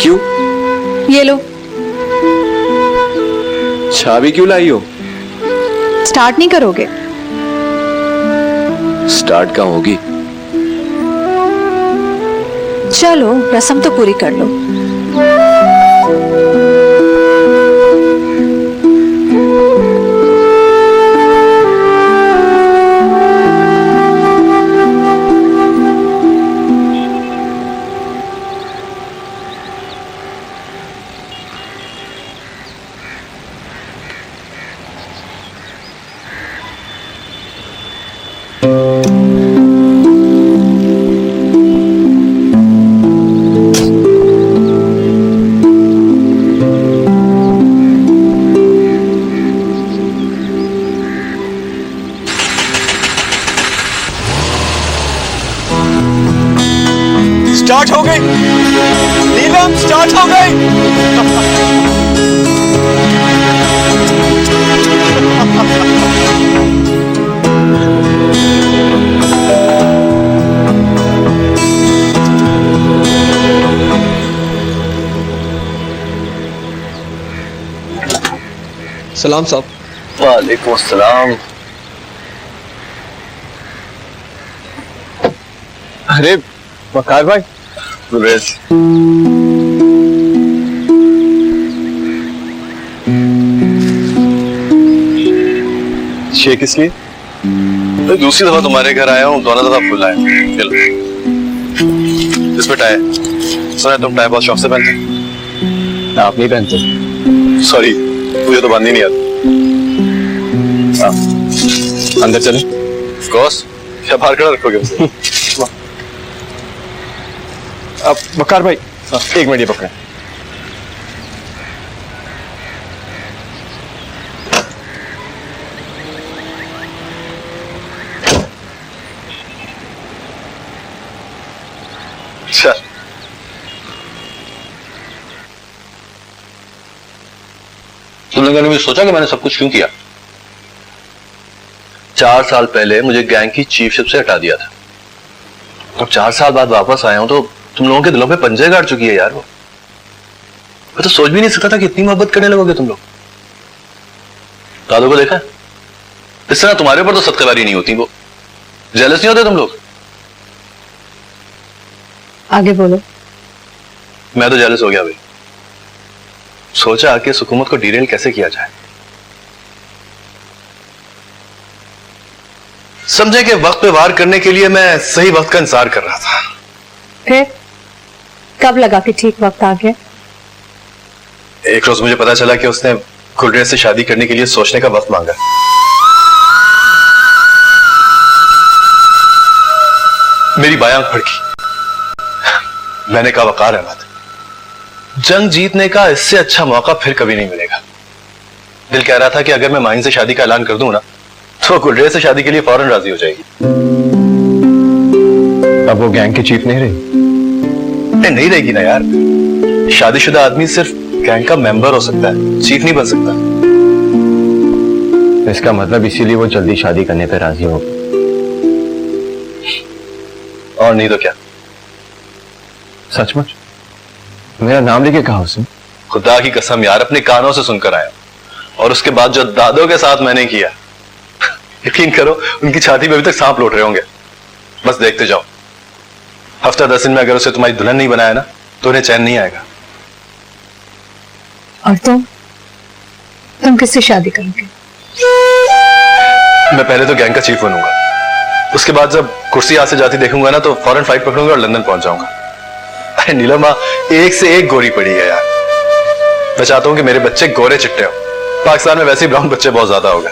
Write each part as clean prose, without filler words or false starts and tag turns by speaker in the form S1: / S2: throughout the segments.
S1: क्यों?
S2: ये लो।
S1: चाबी क्यों लाई हो?
S2: स्टार्ट नहीं करोगे?
S1: स्टार्ट कहाँ होगी?
S2: चलो रस्म तो पूरी कर लो।
S1: स्टार्ट हो गई नीलम, स्टार्ट हो गई। सलाम साहब।
S3: वालेकुम सलाम।
S1: अरे वकार भाई।
S3: शेख इसलिए तो दूसरी दफा तुम्हारे घर आया हूँ, दोनों दफा फुल आए। चलो इसमें टाई सुना तुम टाई बहुत शौक से पहनते?
S1: आप नहीं पहनते?
S3: सॉरी, मुझे तो बांधनी नहीं आती।
S1: अंदर चले।
S3: ऑफ कोर्स, क्या बाहर खड़ा रखोगे मुझे?
S1: अब वकार भाई एक मिनट ये पकड़े।
S3: अच्छा, तुम लोगों ने भी सोचा कि मैंने सब कुछ क्यों किया? 4 साल पहले मुझे गैंग की चीफशिप से हटा दिया था। अब 4 साल बाद वापस आया हूं तो तुम लोगों के दिलों पे पंजे गाड़ चुकी है यार वो। मैं तो सोच भी नहीं सकता था कि इतनी मोहब्बत करने लगोगे तुम लोग। दादू को देखा इस तरह तुम्हारे ऊपर तो सदकेवारी नहीं होती, वो जेलस नहीं होते तुम लोग?
S2: आगे बोलो।
S3: मैं तो जेलस हो गया भाई। सोचा कि इस हुकूमत को डीरेल कैसे किया जाए। समझे कि वक्त पे वार करने के लिए मैं सही वक्त का इंतजार कर रहा था।
S2: फिर कब लगा कि ठीक वक्त आ गया?
S3: एक रोज मुझे पता चला कि उसने गुलरेज से शादी करने के लिए सोचने का वक्त मांगा। मेरी बायां आंख फड़की। मैंने कहा वकार अहमद, जंग जीतने का इससे अच्छा मौका फिर कभी नहीं मिलेगा। दिल कह रहा था कि अगर मैं माइन से शादी का ऐलान कर दूं ना तो गुलरेज से शादी के लिए फौरन राजी हो जाएगी।
S1: अब वो गैंग की चीफ नहीं रही?
S3: नहीं रहेगी ना यार। शादीशुदा आदमी सिर्फ गैंग का मेंबर हो सकता है, चीफ नहीं बन सकता।
S1: इसका मतलब इसीलिए वो जल्दी शादी करने पे राजी हो?
S3: और नहीं तो क्या।
S1: सचमुच? मेरा नाम लेके कहा उसने?
S3: खुदा की कसम यार, अपने कानों से सुनकर आया। और उसके बाद जो दादों के साथ मैंने किया, यकीन करो उनकी छाती पे अभी तक सांप लौट रहे होंगे। बस देखते जाओ, हफ्ता 10 दिन में अगर उसे तुम्हारी दुल्हन नहीं बनाया ना तो उन्हें चैन नहीं आएगा।
S2: और तुम किससे शादी करोगे?
S3: मैं पहले तो गैंग का चीफ बनूंगा, उसके बाद जब कुर्सी हाथ से जाती देखूंगा ना तो फौरन फ्लाइट पकड़ूंगा और लंदन पहुंच जाऊंगा। अरे नीलमा एक से एक गोरी पड़ी है यार। मैं चाहता हूं कि मेरे बच्चे गोरे चिट्टे हो। पाकिस्तान में वैसे ही ब्राउन बच्चे बहुत ज्यादा हो गए।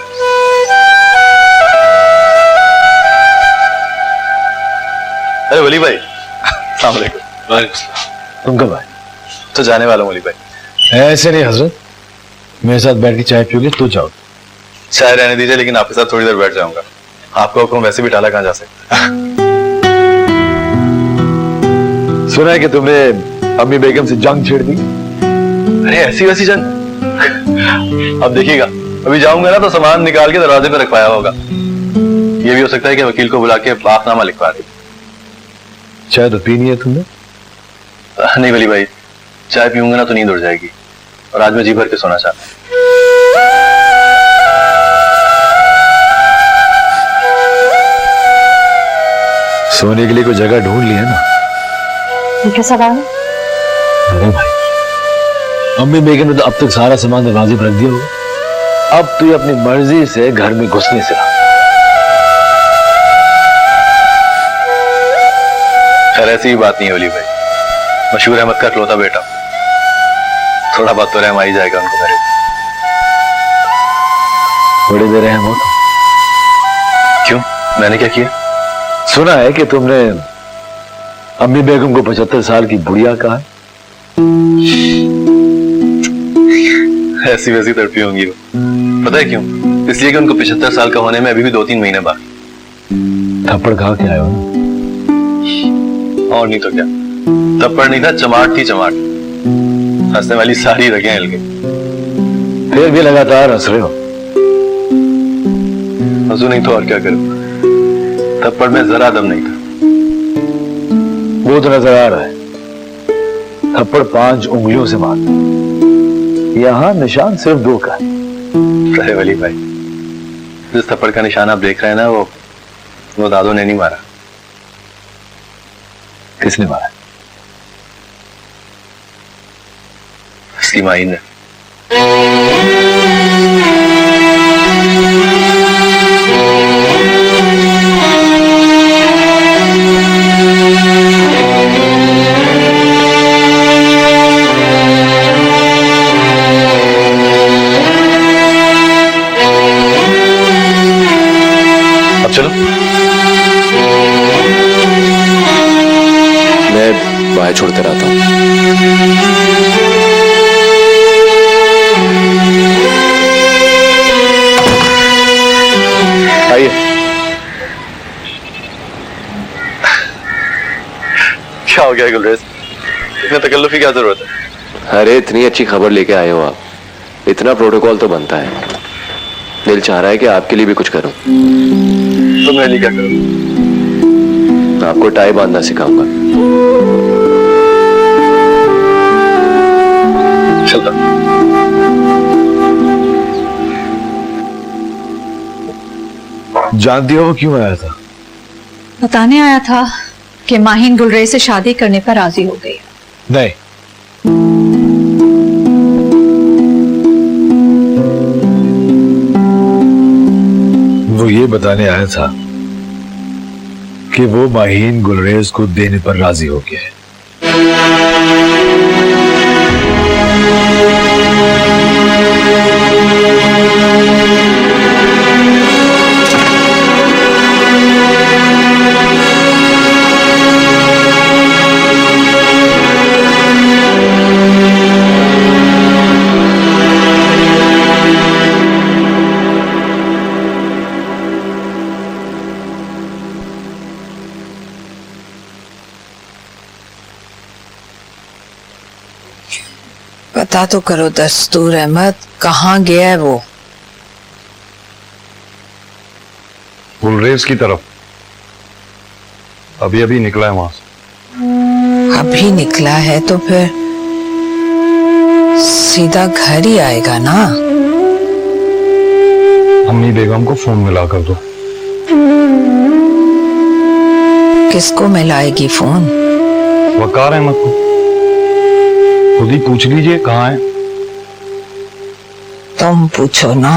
S3: अरे वली भाई, अस्सलाम वालेकुम।
S1: तुम कब आए?
S3: तो जाने वाला हूं वली भाई।
S1: ऐसे नहीं हजरत, मेरे साथ बैठ के चाय पियोगे तो जाओ।
S3: चाय रहने दीजिए, लेकिन आपके साथ थोड़ी देर बैठ जाऊंगा। आपका हुक्म वैसे भी टाला कहां जा सकता।
S1: सुना है कि तुमने अम्मी बेगम से जंग छेड़ दी?
S3: अरे ऐसी वैसी जंग? अब देखिएगा, अभी जाऊंगा ना तो सामान निकाल के दरवाजे पे रख पाया होगा। ये भी हो सकता है कि वकील को बुला के बाखनामा लिखवा दे।
S1: चाय तो पीनी है तुमने?
S3: नहीं वली भाई, चाय पीऊंगा ना तो नींद उड़ जाएगी, और आज मैं जी भर के सोना चाहता हूं।
S4: सोने के लिए कोई जगह ढूंढ ली है ना?
S2: ये क्या सवाल है?
S4: अरे भाई, अम्मी बेगम ने तो अब तक सारा सामान दरवाजे पर रख दिया होगा। अब तू अपनी मर्जी से घर में घुसने से रहा।
S3: खैर ऐसी ही बात नहीं है ओली भाई, मशहूर अहमद का इकलौता बेटा, थोड़ा बहुत तो रहम आ ही जाएगा उनको मेरे।
S4: बड़े दे रहे हैं वो।
S3: क्यों, मैंने क्या किया?
S4: सुना है कि तुमने अम्मी बेगम को 75 साल की बुढ़िया कहा है।
S3: ऐसी वैसी तड़पी होंगी वो। पता है क्यों? इसलिए कि उनको 75 साल का होने में अभी भी 2-3 महीने बाद।
S4: थप्पड़ खा के आए हो ना?
S3: और नहीं तो क्या, थप्पड़ नहीं था, चमाट थी चमाट। हंसने वाली सारी रगें हिल गई।
S4: फिर भी लगातार हंस रहे हो।
S3: हंसू नहीं तो और क्या करूं, थप्पड़ में जरा दम नहीं था।
S4: वो तो नजर आ रहा है, थप्पड़ 5 उंगलियों से मार, यहां निशान सिर्फ 2 का है।
S3: रहे वली भाई, जिस थप्पड़ का निशान आप देख रहे हैं ना, वो दादू ने नहीं मारा।
S4: किसने मारा?
S3: उसकी माई ने। अब चलो,
S5: मैं बाहर छोड़ते रहता हूँ।
S3: आइए। क्या हो गया गुलरेज, इतने तकल्लुफ की क्या जरूरत है?
S5: अरे इतनी अच्छी खबर लेके आए हो आप, इतना प्रोटोकॉल तो बनता है। दिल चाह रहा है कि आपके लिए भी कुछ करूं।
S3: तो मैं लिए क्या करूं?
S5: आपको टाई बांधना सिखाऊंगा।
S3: चलता।
S4: जानती हो वो क्यों आया था?
S2: बताने आया था कि माहिन गुलरेज से शादी करने पर राजी हो गई।
S4: नहीं, वो ये बताने आया था कि वो माहीन गुलरेज को देने पर राजी हो गया है।
S6: पता तो करो दस्तूर अहमद, कहाँ गया है वो?
S7: गुलरेज की तरफ अभी अभी निकला है वहां से।
S6: अभी निकला है तो फिर सीधा घर ही आएगा ना?
S7: अम्मी बेगम को फोन मिला कर दो।
S6: किसको मिलाएगी फोन?
S7: वकार अहमद को। खुद ही पूछ लीजिए कहाँ है।
S6: तुम पूछो ना।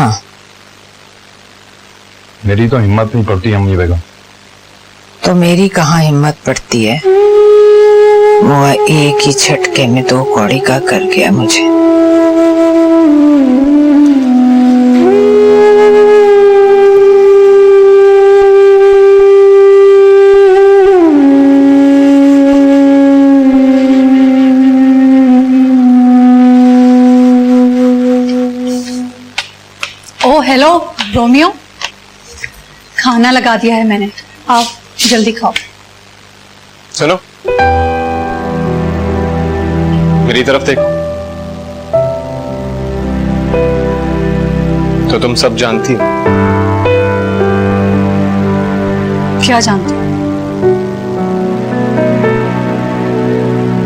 S7: मेरी तो हिम्मत नहीं पड़ती अम्मी बेगम।
S6: तो मेरी कहाँ हिम्मत पड़ती है? वो एक ही झटके में 2 कौड़ी का कर गया मुझे।
S2: ओ हेलो रोमियो, खाना लगा दिया है मैंने, आओ जल्दी खाओ।
S8: सुनो, मेरी तरफ देखो। तो तुम सब जानती हो।
S2: क्या जानते हो?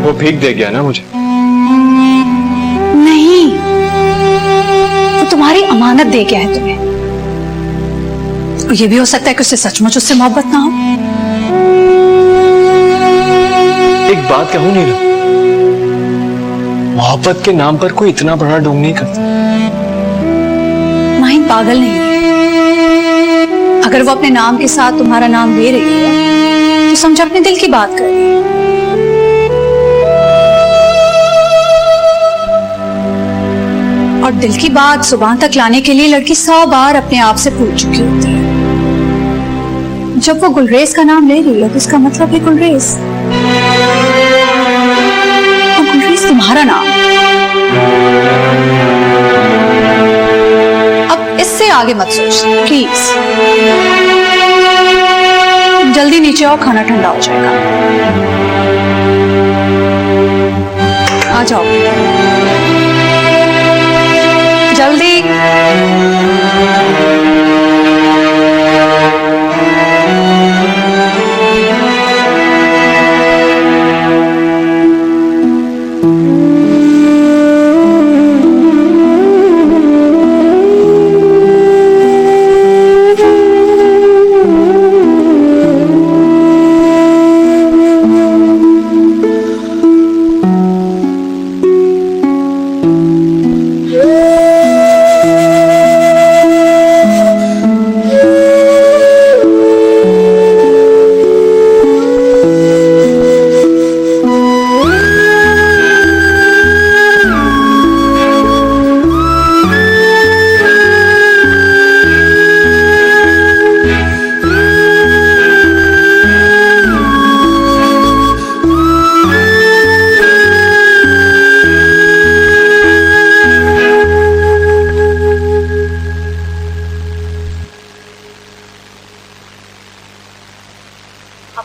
S8: वो भीख दे गया ना मुझे।
S2: अमानत दे गया है तुम्हें। और ये भी हो सकता है कि उससे सचमुच उससे मोहब्बत ना हो।
S8: एक बात कहूं नीलम, मोहब्बत के नाम पर कोई इतना बड़ा ढोंग नहीं करता।
S2: माहिन पागल नहीं है। अगर वो अपने नाम के साथ तुम्हारा नाम ले रही है तो समझो अपने दिल की बात कर रही है। और दिल की बात जुबान तक लाने के लिए लड़की 100 बार अपने आप से पूछ चुकी होती है। जब वो गुलरेज का नाम ले रही है तो इसका मतलब है गुलरेज। और गुलरेज तुम्हारा नाम। अब इससे आगे मत सोच प्लीज। जल्दी नीचे आओ, खाना ठंडा हो जाएगा। आ जाओ जल्दी।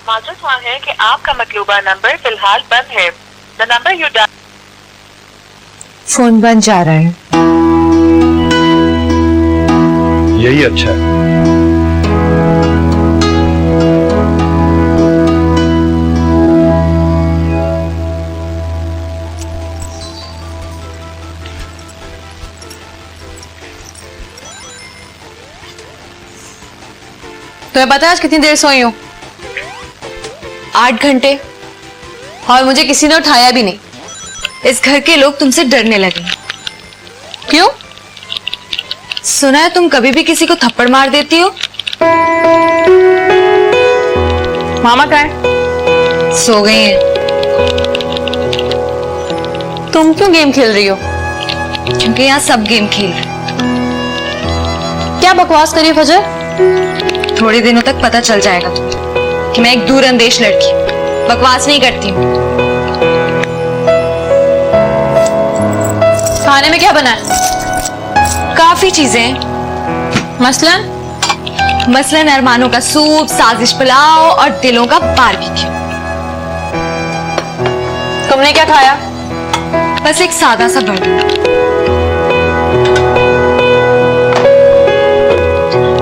S9: मालूम हुआ है कि आपका मतलूबा नंबर फिलहाल बंद है। The number you dial.
S6: Phone बंद जा रहा है।
S7: यही अच्छा है।
S10: तुम्हें पता है आज कितनी देर सोई हूँ? 8 घंटे। और मुझे किसी ने उठाया भी नहीं। इस घर के लोग तुमसे डरने लगे। क्यों? सुना है तुम कभी भी किसी को थप्पड़ मार देती हो। मामा कहाँ है? सो गई हैं। तुम क्यों गेम खेल रही हो? क्योंकि यहाँ सब गेम खेल रहे। क्या बकवास करी फजर? थोड़े दिनों तक पता चल जाएगा तुम्हें कि मैं एक दूरअंदेश लड़की बकवास नहीं करती हूँ। खाने में क्या बना है? काफी चीजें हैं। मसलन अरमानों का सूप, साजिश पुलाव और दिलों का बारबेक्यू। तुमने क्या खाया? बस एक सादा सा बर्गर।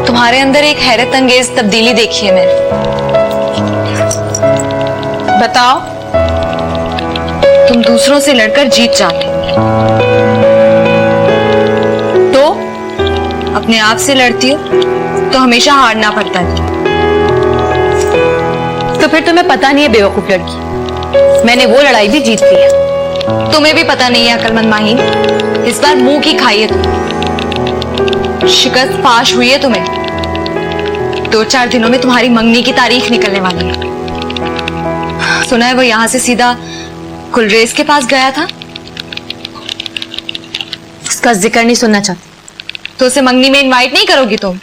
S10: तुम्हारे अंदर एक हैरत अंगेज तब्दीली देखी है मैंने। बताओ। तुम दूसरों से लड़कर जीत जाते हो, तो अपने आप से लड़ती हो तो हमेशा हारना पड़ता है। तो फिर तुम्हें पता नहीं है बेवकूफ लड़की, मैंने वो लड़ाई भी जीत ली है। तुम्हें भी पता नहीं है अकलमंद माहीन, इस बार मुंह की खाई है तुम। शिकस्त फाश हुई है तुम्हें। 2-4 दिनों में तुम्हारी मंगनी की तारीख निकलने वाली है। सुना है वो यहां से सीधा गुलरेज के पास गया था। उसका जिक्र नहीं सुनना चाहती तो उसे मंगनी में इनवाइट नहीं करोगी तुम?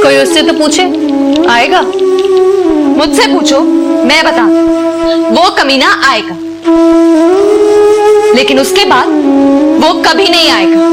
S10: कोई उससे तो पूछे, आएगा? मुझसे पूछो, मैं बता। वो कमीना आएगा, लेकिन उसके बाद वो कभी नहीं आएगा।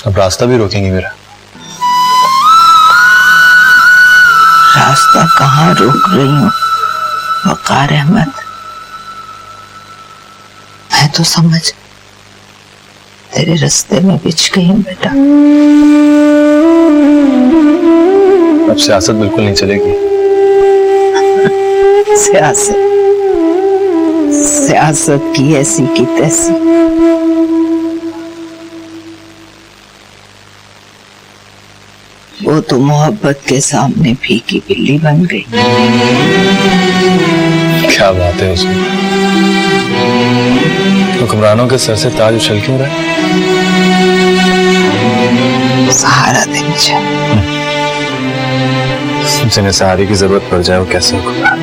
S3: अब रास्ता भी रोकेंगी मेरा?
S6: रास्ता कहाँ रोक रही हूँ वकार अहमद। मैं तो समझ तेरे रास्ते में बिछ गई हूँ बेटा।
S3: अब सियासत बिल्कुल नहीं चलेगी।
S6: सियासत की ऐसी की तैसी। वो तो मोहब्बत के सामने फीकी बिल्ली बन गई।
S3: क्या बात है उसमें? हुक्मरानों के सर से ताज उछल क्यों रहा है?
S6: सहारा देना चाहिए।
S3: जिन्हें सहारे की जरूरत पड़ जाए वो कैसे हुक्मरान?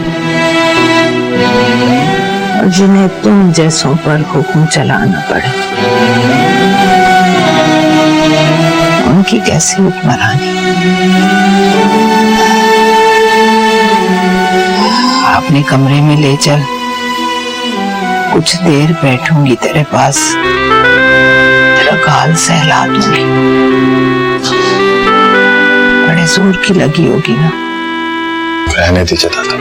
S6: और जिन्हें तुम जैसों पर हुक्म चलाना पड़े उनकी कैसी हुक्मरानी। अपने कमरे में ले चल, कुछ देर बैठूंगी तेरे पास, तेरा गाल सहला दूंगी। बड़े जोर की लगी होगी ना?
S3: रहने दीजिए दादा।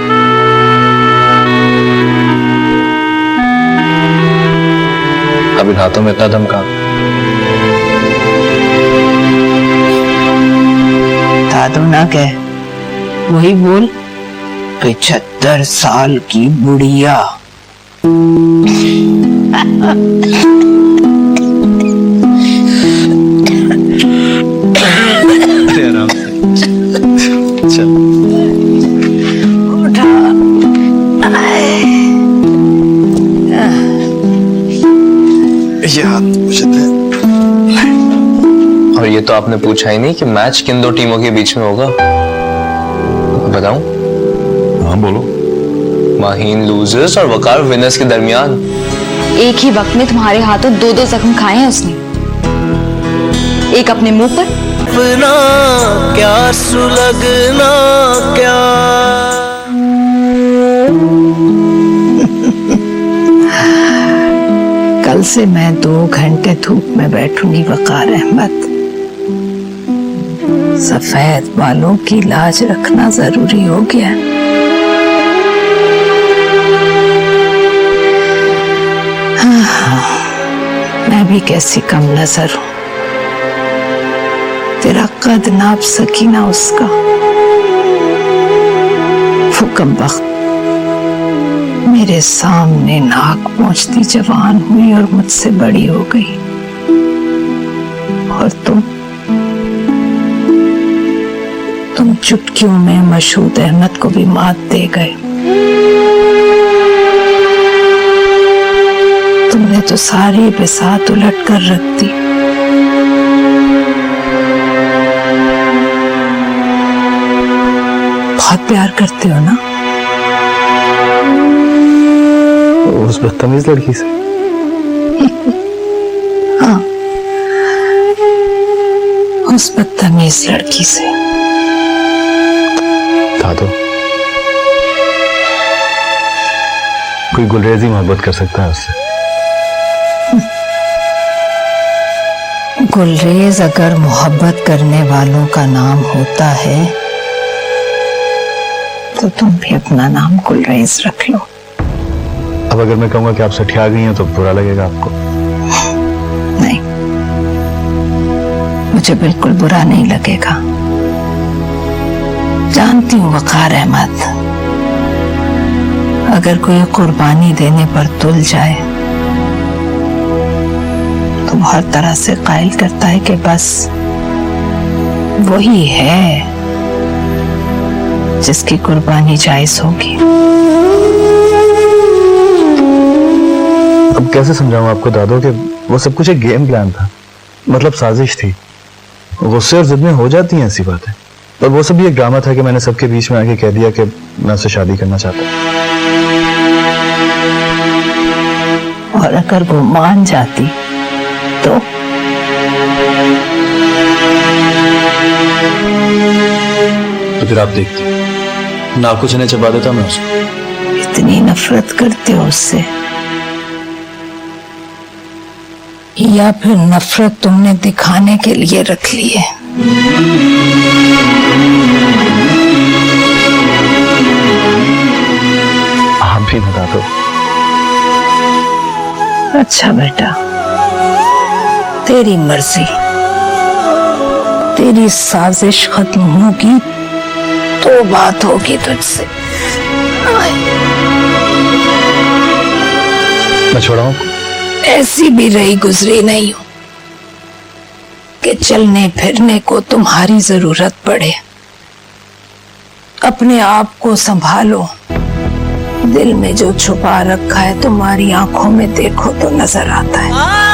S3: अब इन हाथों में इतना दम कहाँ?
S6: दादू ना कह, वही बोल। 75 साल की बुढ़िया।
S3: आराम से चल।
S1: ये हाथ मुझे दे।
S8: और ये तो आपने पूछा ही नहीं कि मैच किन दो टीमों के बीच में होगा। बताऊं?
S7: हाँ बोलो।
S8: माहीन लूजर्स और वकार विनर्स के दरमियान।
S10: एक ही वक्त में तुम्हारे हाथों दो दो जख्म खाए हैं उसने, एक अपने मुंह पर।
S1: अपना क्या सुलगना क्या।
S6: कल से मैं 2 घंटे धूप में बैठूंगी वकार अहमद। सफेद बालों की लाज रखना जरूरी हो गया। मैं भी कैसी कम नजर हूं, तेरा कद नाप सकी ना उसका। वो कमबख्त मेरे सामने नाक पहुंचती जवान हुई और मुझसे बड़ी हो गई। और तुम चुटकियों में मशहूद अहमद को भी मात दे गए। तुमने तो सारी बिसात उलट कर रख दी। बहुत प्यार करते हो ना
S3: उस बदतमीज लड़की से?
S6: हाँ, उस बदतमीज लड़की से।
S3: दादू, कोई गुलरेज ही मोहब्बत कर सकता है उससे?
S6: गुलरेज अगर मोहब्बत करने वालों का नाम होता है तो तुम भी अपना नाम गुलरेज रख लो।
S3: अब अगर मैं कहूंगा कि आप सठिया गई हैं तो बुरा लगेगा आपको?
S6: नहीं, मुझे बिल्कुल बुरा नहीं लगेगा। जानती हूँ वकार अहमद, अगर कोई कुर्बानी देने पर तुल जाए तो हर तरह से कायल करता है कि बस वही है जिसकी कुर्बानी जायज होगी।
S3: अब कैसे समझाऊं आपको दादू कि वो सब कुछ एक गेम प्लान था, मतलब साजिश थी। गुस्से और जिद में हो जाती हैं ऐसी बातें, और वो सब भी एक ड्रामा था कि मैंने सबके बीच में आके कह दिया कि मैं उससे शादी करना चाहता हूं।
S6: और अगर वो मान जाती तो
S3: फिर आप देखती नाक कुछ नहीं चबा देता मैं उसको।
S6: इतनी नफरत करते हो उससे, या फिर नफरत तुमने दिखाने के लिए रख ली है?
S4: आप भी बता दो।
S6: अच्छा बेटा, तेरी मर्जी। तेरी साजिश खत्म होगी तो बात होगी तुझसे।
S4: मैं छोड़ाऊं?
S6: ऐसी भी रही गुजरी नहीं हूं कि चलने फिरने को तुम्हारी जरूरत पड़े। अपने आप को संभालो। दिल में जो छुपा रखा है तुम्हारी आंखों में देखो तो नजर आता है।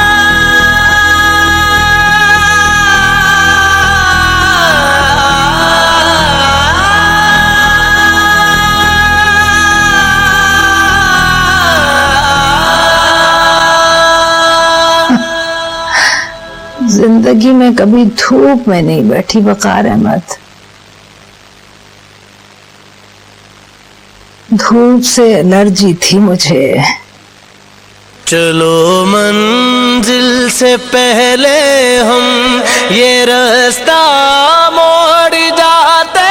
S6: जिंदगी में कभी धूप में नहीं बैठी वकार अहमद। धूप से एलर्जी थी मुझे।
S11: चलो मंजिल से पहले हम ये रास्ता मोड़ जाते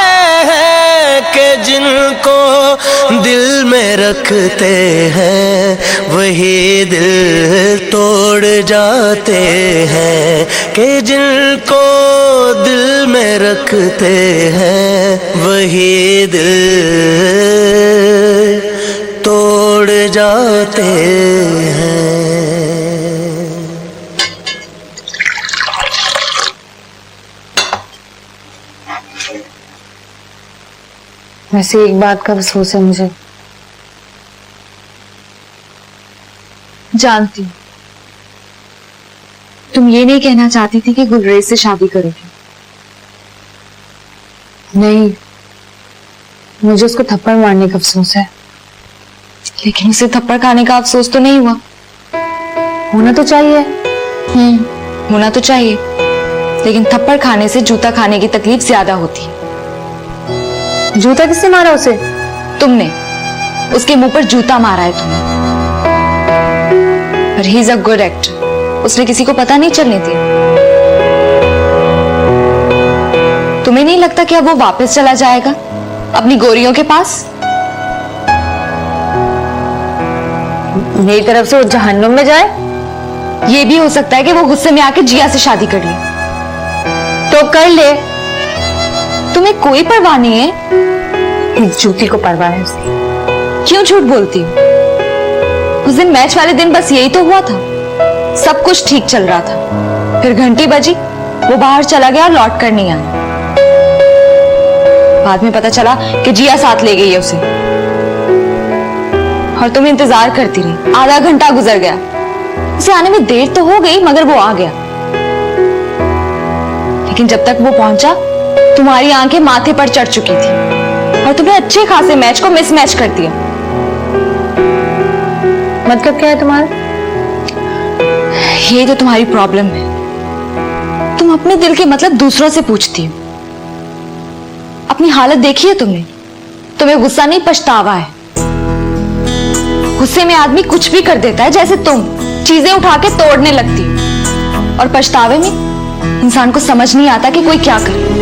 S11: हैं कि जिनको दिल में रखते हैं वही दिल तोड़ जाते हैं, कि जिनको दिल में रखते हैं वही दिल तोड़ जाते हैं।
S10: वैसे एक बात का अफसोस है मुझे। जानती हूँ तुम ये नहीं कहना चाहती थी कि गुलरेज से शादी करोगी। नहीं, मुझे उसको थप्पड़ मारने का अफसोस है, लेकिन उसे थप्पड़ खाने का अफसोस तो नहीं हुआ। होना तो चाहिए। होना तो चाहिए, लेकिन थप्पड़ खाने से जूता खाने की तकलीफ ज्यादा होती है। जूता किसने मारा उसे? तुमने। उसके मुंह पर जूता मारा है तुमने। पर he is a good actor. उसने किसी को पता नहीं चलने दिया। तुम्हें नहीं लगता कि अब वो वापस चला जाएगा अपनी गोरियों के पास? मेरी तरफ से वो जहन्नुम में जाए। ये भी हो सकता है कि वो गुस्से में आके जिया से शादी कर ले। तो कर ले, तुम्हें कोई परवाह नहीं है। इस जूती को परवाह है उसकी। क्यों झूठ बोलती हो? उस दिन मैच वाले दिन बस यही तो हुआ था। सब कुछ ठीक चल रहा था, फिर घंटी बजी, वो बाहर चला गया और लौट कर नहीं आया। बाद में पता चला कि जिया साथ ले गई है उसे, और तुम इंतजार करती रही। आधा घंटा गुजर गया, उसे आने में देर तो हो गई मगर वो आ गया। लेकिन जब तक वो पहुंचा तुम्हारी आंखें माथे पर चढ़ चुकी थी और तुमने अच्छे खासे मैच को मिसमैच कर दिया। मतलब क्या है तुम्हारा? ये तो तुम्हारी प्रॉब्लम है। तुम अपने दिल के मतलब दूसरों से पूछती हो। अपनी हालत देखी है तुमने? तुम्हें गुस्सा नहीं पछतावा है। गुस्से में आदमी कुछ भी कर देता है, जैसे तुम चीजें उठा के तोड़ने लगती हो, और पछतावे में इंसान को समझ नहीं आता कि कोई क्या करे।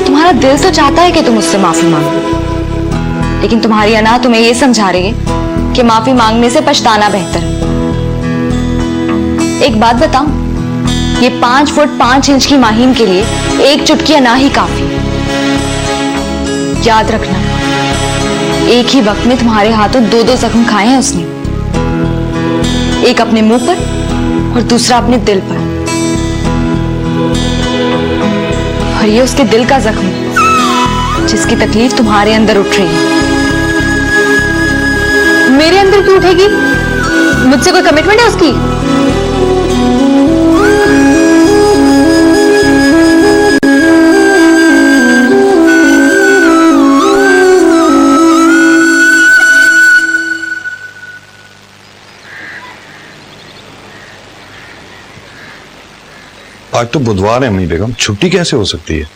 S10: तुम्हारा दिल तो चाहता है कि तुम उससे माफी मांगो, लेकिन तुम्हारी अना तुम्हें यह समझा रही है कि माफी मांगने से पछताना बेहतर है। एक बात बताऊं, ये 5 फुट 5 इंच की माहीम के लिए एक चुटकी अना ही काफी है। याद रखना, एक ही वक्त में तुम्हारे हाथों 2-2 जख्म खाए हैं उसने, एक अपने मुंह पर और दूसरा अपने दिल पर। और ये उसके दिल का जख्म है जिसकी तकलीफ तुम्हारे अंदर उठ रही है। मेरे अंदर क्यों उठेगी? मुझसे कोई कमिटमेंट है उसकी?
S7: आज तो बुधवार है अम्मी बेगम, छुट्टी कैसे हो सकती है?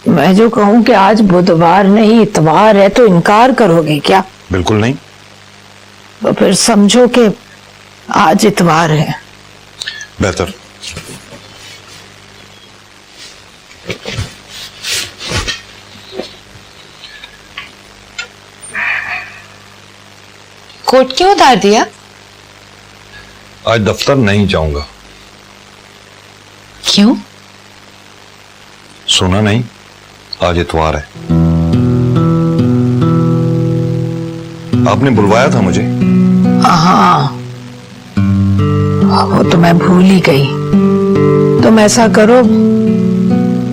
S6: मैं जो कहूं कि आज बुधवार नहीं इतवार है तो इनकार करोगे क्या?
S7: बिल्कुल नहीं।
S6: तो फिर समझो कि आज इतवार है।
S7: बेहतर।
S10: कोट क्यों उतार दिया?
S7: आज दफ्तर नहीं जाऊंगा।
S10: क्यों?
S7: सुना नहीं, आज इतवार है। आपने बुलवाया था मुझे।
S6: हाँ, वो तो मैं भूल ही गई। तुम ऐसा करो,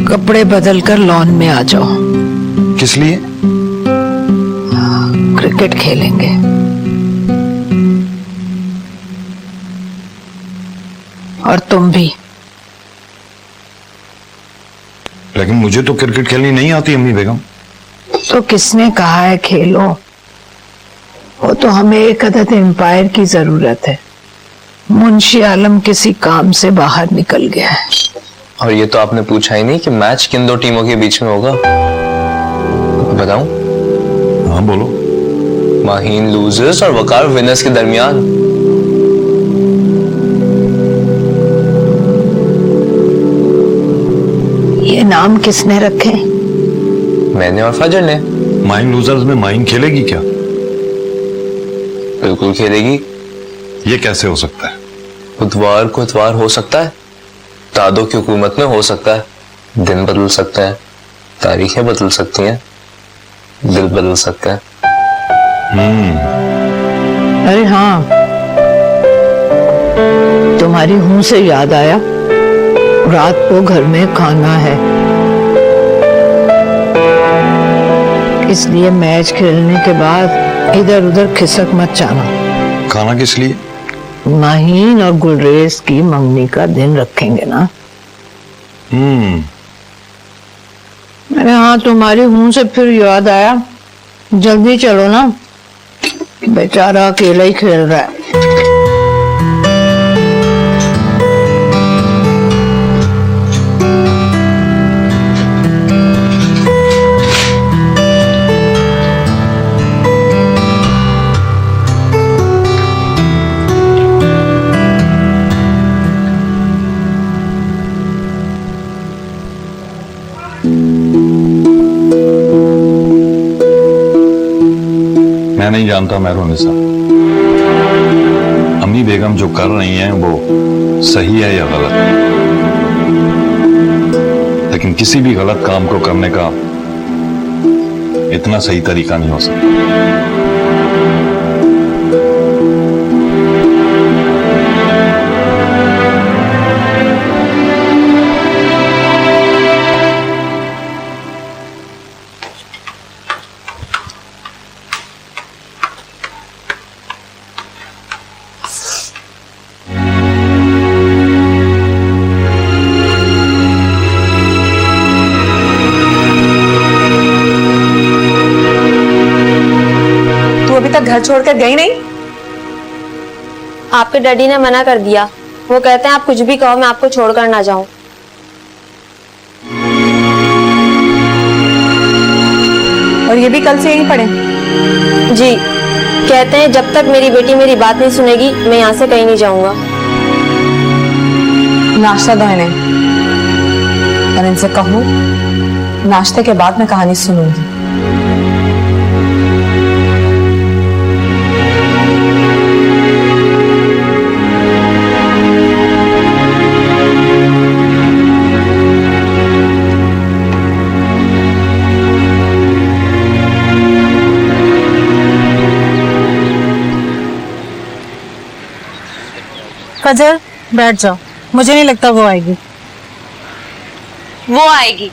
S6: कपड़े बदल कर लॉन में आ जाओ।
S7: किस लिए?
S6: क्रिकेट खेलेंगे। और तुम भी।
S7: लेकिन मुझे तो क्रिकेट खेलनी नहीं आती अम्मी बेगम।
S6: तो किसने कहा है खेलो? वो तो हमें एक अदद एम्पायर की जरूरत है। मुंशी आलम किसी काम से बाहर निकल गया है।
S8: और ये तो आपने पूछा ही नहीं कि मैच किन दो टीमों के बीच में होगा। बताऊं?
S7: हाँ बोलो।
S8: माहीन लूजर्स और वकार विनर्स के दरमियान।
S6: ये नाम किसने रखे?
S8: मैंने और फजर ने।
S7: माइन लूजर्स में माइन खेलेगी क्या?
S8: बिल्कुल खेलेगी।
S7: ये कैसे हो सकता है?
S8: बुधवार को इतवार हो सकता है, दादों की हुकूमत में हो सकता है। दिन बदल सकते हैं, तारीखें बदल सकती हैं, दिल बदल सकता है।
S6: अरे हाँ, तुम्हारी हूं से याद आया, रात को घर में खाना है, इसलिए मैच खेलने के बाद इधर उधर खिसक मत जाना।
S7: खाना किस लिए?
S6: माहीन और गुलरेज की मंगनी का दिन रखेंगे ना। अरे हाँ, तुम्हारी हूं से फिर याद आया, जल्दी चलो ना, बेचारा अकेला ही खेल रहा है।
S7: मैं नहीं जानता मेहरुनिसा, अम्मी बेगम जो कर रही हैं वो सही है या गलत, लेकिन किसी भी गलत काम को करने का इतना सही तरीका नहीं हो सकता।
S10: घर छोड़कर गई नहीं?
S12: आपके डैडी ने मना कर दिया। वो कहते हैं आप कुछ भी कहो, मैं आपको छोड़कर ना जाऊं।
S10: और ये भी कल से यहीं पड़े?
S12: जी, कहते हैं जब तक मेरी बेटी मेरी बात नहीं सुनेगी मैं यहाँ से कहीं नहीं जाऊंगा।
S10: नाश्ता दो इन्हें और इनसे कहो नाश्ते के बाद मैं कहानी सुनूंगी।
S13: फजर, बैठ जाओ, मुझे नहीं लगता वो आएगी।
S10: वो आएगी,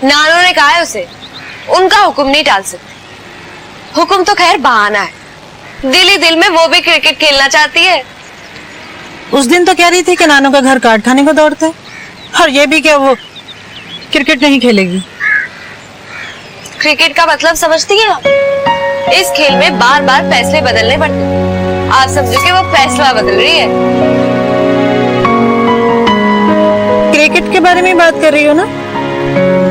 S10: नानू ने कहा है उसे, उनका हुक्म नहीं टाल सकती। हुक्म तो खैर बहाना है, दिल ही दिल में वो भी क्रिकेट खेलना चाहती है।
S13: उस दिन तो कह रही थी कि नानू का घर काट खाने को दौड़ते, और ये भी क्या वो क्रिकेट नहीं खेलेगी।
S10: क्रिकेट का मतलब समझती है आप? इस खेल में बार बार फैसले बदलने पड़ते। आप समझो कि वो फैसला बदल रही है।
S13: क्रिकेट के बारे में बात कर रही हो ना?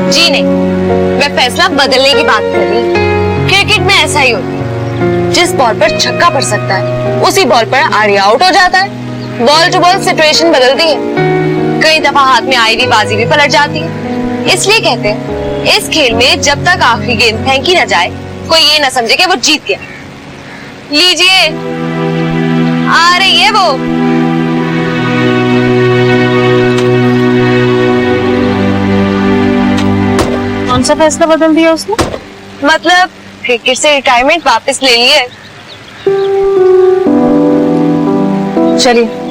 S10: जी नहीं, मैं फैसला बदलने की बात कर रही हूँ। क्रिकेट में ऐसा ही होता है, जिस बॉल पर छक्का पड़ सकता है उसी बॉल पर आर्या आउट हो जाता है। बॉल टू बॉल सिचुएशन बदलती है, कई दफा हाथ में आई हुई बाजी भी पलट जाती है। इसलिए कहते हैं इस खेल में जब तक आखिरी गेंद फेंकी ना जाए कोई ये ना समझे कि वो जीत गया। लीजिए, आ रही है वो।
S13: कौन सा फैसला बदल दिया उसने?
S10: मतलब क्रिकेट से रिटायरमेंट वापस ले ली है।
S13: चलिए।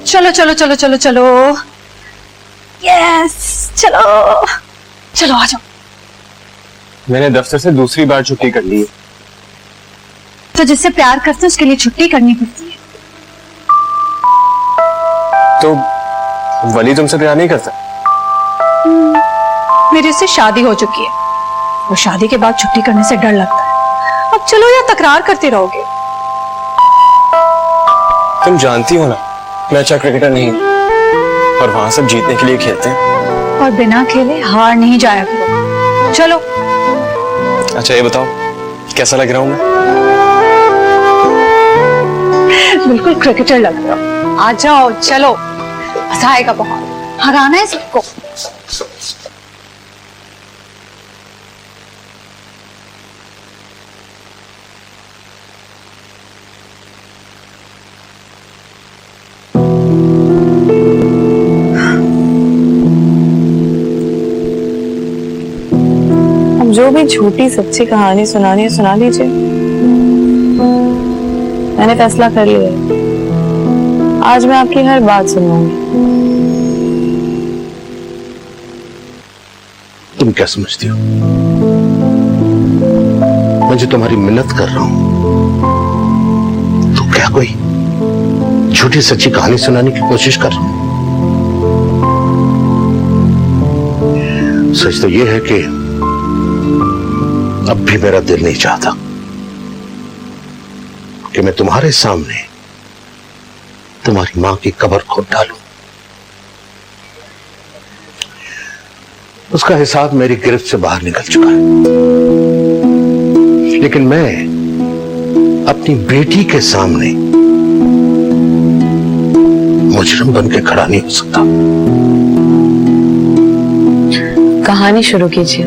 S2: चलो चलो चलो चलो चलो, यस चलो चलो आ जाओ।
S1: मैंने दफ्तर से दूसरी बार छुट्टी कर ली है।
S2: तो जिससे प्यार करते हैं उसके लिए छुट्टी करनी पड़ती है।
S1: तो वली तुमसे प्यार नहीं करता?
S2: मेरी उससे शादी हो चुकी है, वो शादी के बाद छुट्टी करने से डर लगता है। अब चलो या तकरार करते रहोगे?
S1: तुम जानती हो ना मैं अच्छा क्रिकेटर नहीं हूं, और वहां सब जीतने के लिए खेलते हैं।
S2: और बिना खेले हार नहीं जाया करो। चलो।
S1: अच्छा ये बताओ कैसा लग रहा हूं मैं?
S2: बिल्कुल क्रिकेटर लग रहा हो। आ जाओ चलो, मजा आएगा बहुत, हराना है सबको।
S12: जो भी झूठी सच्ची कहानी सुनानी है सुना लीजिए। मैंने फैसला कर लिया है, आज मैं आपकी हर बात सुनूंगी।
S14: तुम क्या समझती हो मैं जो तुम्हारी मिन्नत कर रहा हूं तो क्या कोई झूठी सच्ची कहानी सुनाने की कोशिश कर रहा हूं? सच तो यह है कि अब भी मेरा दिल नहीं चाहता कि मैं तुम्हारे सामने तुम्हारी मां की कब्र खोद डालूं। उसका हिसाब मेरी गिरफ्त से बाहर निकल चुका है, लेकिन मैं अपनी बेटी के सामने मुजरिम बन के खड़ा नहीं हो सकता।
S12: कहानी शुरू कीजिए।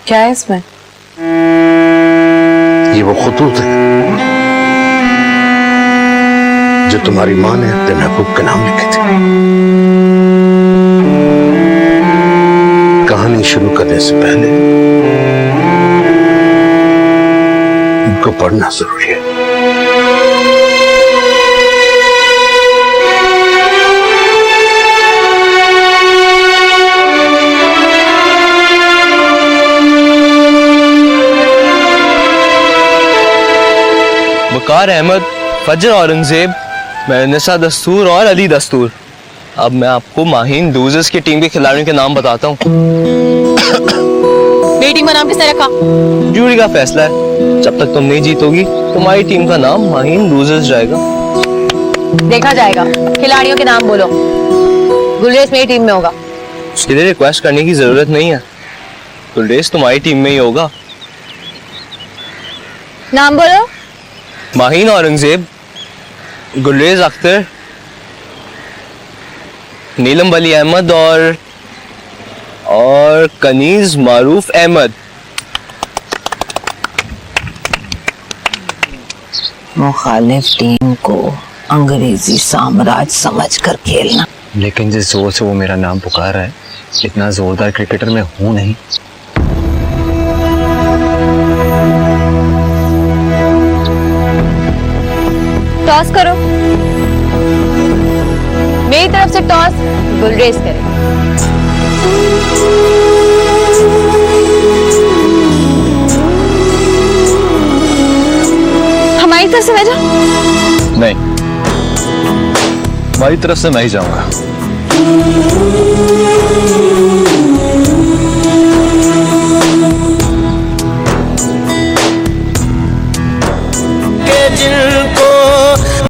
S12: क्या है इसमें?
S14: ये वो खुतूत है जो तुम्हारी मां ने अपने महबूब के नाम लिखे थे। कहानी शुरू करने से पहले इनको पढ़ना जरूरी है।
S8: वकार अहमद, फजर औरंगजेब, महनिसा दस्तूर और अली दस्तूर। अब मैं आपको माहीन लूजर्स की टीम के खिलाड़ियों के नाम बताता हूँ।
S10: मेरी टीम का नाम किसने रखा?
S8: जूरी का फैसला है। जब तक तुम नहीं जीतोगी तुम्हारी टीम का नाम माहीन लूजर्स जाएगा।
S10: देखा जाएगा। खिलाड़ियों के नाम बोलो। गुलरेज मेरी टीम में होगा।
S8: उसके लिए रिक्वेस्ट करने की जरूरत नहीं है, गुलरेज तुम्हारी टीम में ही होगा।
S10: नाम बोलो।
S8: माहीन औरंगजेब, गुलरेज अख्तर, नीलम वली अहमद और कनीज मारूफ अहमद।
S6: मुखालिफ टीम को अंग्रेजी साम्राज्य समझकर खेलना।
S15: लेकिन जिस जोर से वो मेरा नाम पुकार रहा है, इतना जोरदार क्रिकेटर मैं हूं नहीं।
S10: टॉस करो। मेरी तरफ से टॉस गुलरेज करे। हमारी तरफ से मैं जाऊं?
S3: नहीं, हमारी तरफ से मैं ही जाऊंगा।
S11: के जिनको